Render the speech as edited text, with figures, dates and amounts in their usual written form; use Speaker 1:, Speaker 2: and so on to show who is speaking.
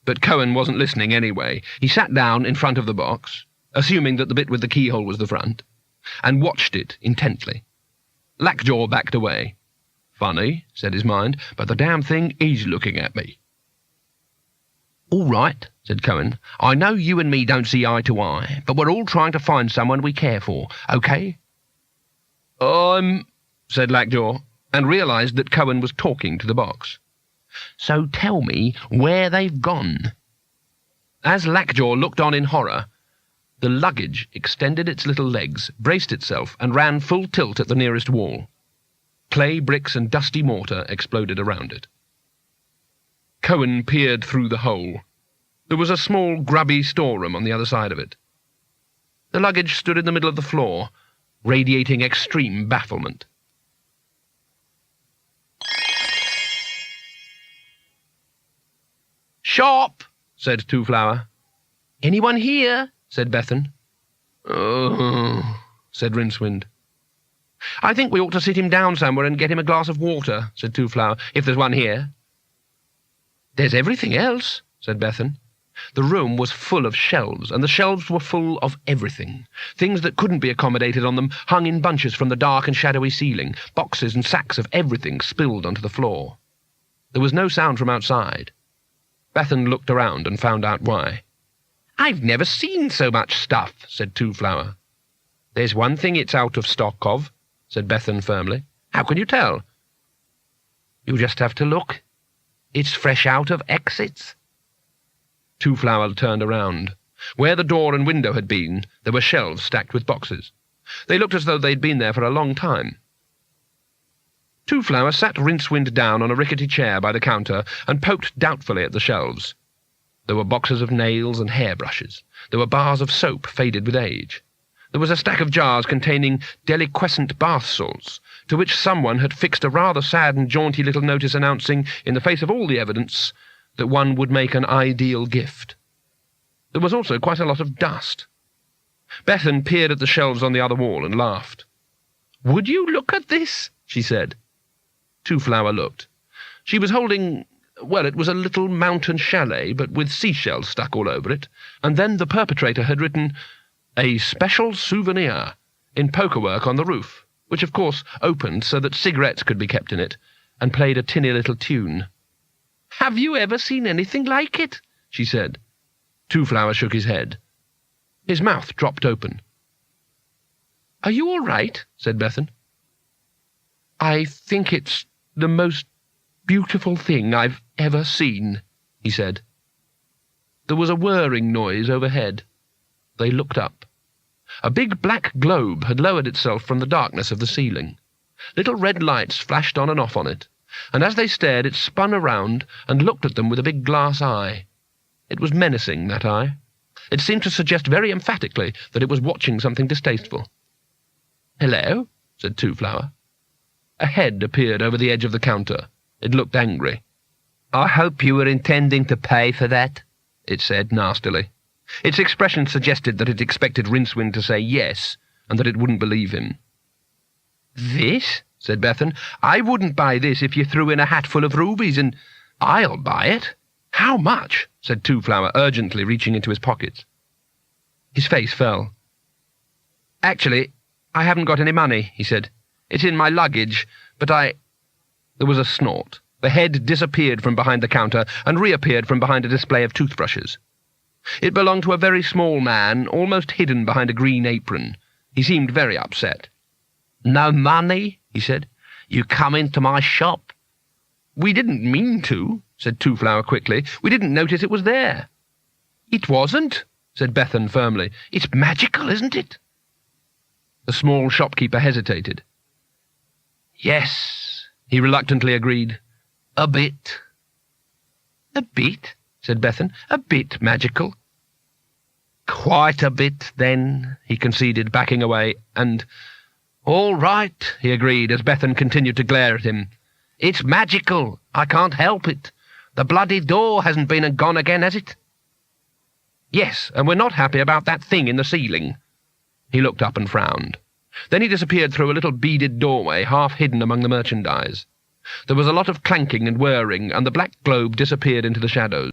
Speaker 1: But Cohen wasn't listening anyway. He sat down in front of the box, assuming that the bit with the keyhole was the front, and watched it intently. Lackjaw backed away. "Funny," said his mind, "but the damn thing is looking at me." "All right," said Cohen. "I know you and me don't see eye to eye, but we're all trying to find someone we care for, okay?" Said Lackjaw, and realised that Cohen was talking to the box. "So tell me where they've gone." As Lackjaw looked on in horror, the luggage extended its little legs, braced itself, and ran full tilt at the nearest wall. Clay, bricks, and dusty mortar exploded around it. Cohen peered through the hole. There was a small, grubby storeroom on the other side of it. The luggage stood in the middle of the floor, radiating extreme bafflement. "Shop!" said Two-Flower. "Anyone here?" said Bethan. "Oh," said Rincewind. "I think we ought to sit him down somewhere and get him a glass of water," said Two-Flower, "if there's one here." "There's everything else," said Bethan. The room was full of shelves, and the shelves were full of everything. Things that couldn't be accommodated on them hung in bunches from the dark and shadowy ceiling. Boxes and sacks of everything spilled onto the floor. There was no sound from outside. Bethan looked around and found out why. "I've never seen so much stuff," said Two-Flower. "There's one thing it's out of stock of," said Bethan firmly. "How can you tell?" "You just have to look. It's fresh out of exits." Two-Flower turned around. Where the door and window had been, there were shelves stacked with boxes. They looked as though they'd been there for a long time. Two-Flower sat Rincewind down on a rickety chair by the counter and poked doubtfully at the shelves. There were boxes of nails and hairbrushes. There were bars of soap faded with age. There was a stack of jars containing deliquescent bath salts, to which someone had fixed a rather sad and jaunty little notice announcing, in the face of all the evidence, that one would make an ideal gift. There was also quite a lot of dust. Bethan peered at the shelves on the other wall and laughed. "Would you look at this?" she said. Two-Flower looked. She was holding, well, it was a little mountain chalet, but with seashells stuck all over it, and then the perpetrator had written, "A special souvenir," in pokerwork on the roof, which of course opened so that cigarettes could be kept in it, and played a tinny little tune. "Have you ever seen anything like it?" she said. Two-Flower shook his head. His mouth dropped open. "Are you all right?" said Bethan. "I think it's the most beautiful thing I've ever seen," he said. There was a whirring noise overhead. They looked up. A big black globe had lowered itself from the darkness of the ceiling. Little red lights flashed on and off on it, and as they stared it spun around and looked at them with a big glass eye. It was menacing, that eye. It seemed to suggest very emphatically that it was watching something distasteful. "Hello?" said Two-Flower. A head appeared over the edge of the counter. It looked angry. "I hope you were intending to pay for that," it said nastily. Its expression suggested that it expected Rincewind to say yes, and that it wouldn't believe him. "This?" said Bethan. "I wouldn't buy this if you threw in a hatful of rubies, and I'll buy it." "How much?" said Two-Flower, urgently reaching into his pockets. His face fell. "Actually, I haven't got any money," he said. "It's in my luggage, but There was a snort. The head disappeared from behind the counter and reappeared from behind a display of toothbrushes. It belonged to a very small man, almost hidden behind a green apron. He seemed very upset. "No money?" he said. "You come into my shop?" "We didn't mean to," said Two-Flower quickly. "We didn't notice it was there." "It wasn't," said Bethan firmly. "It's magical, isn't it?" The small shopkeeper hesitated. "Yes," he reluctantly agreed. "A bit." "A bit?" said Bethan. "A bit magical." "Quite a bit, then," he conceded, backing away, and "All right," he agreed, as Bethan continued to glare at him. "It's magical. I can't help it. The bloody door hasn't been and gone again, has it?" "Yes, and we're not happy about that thing in the ceiling." He looked up and frowned. Then he disappeared through a little beaded doorway, half hidden among the merchandise. There was a lot of clanking and whirring, and the black globe disappeared into the shadows.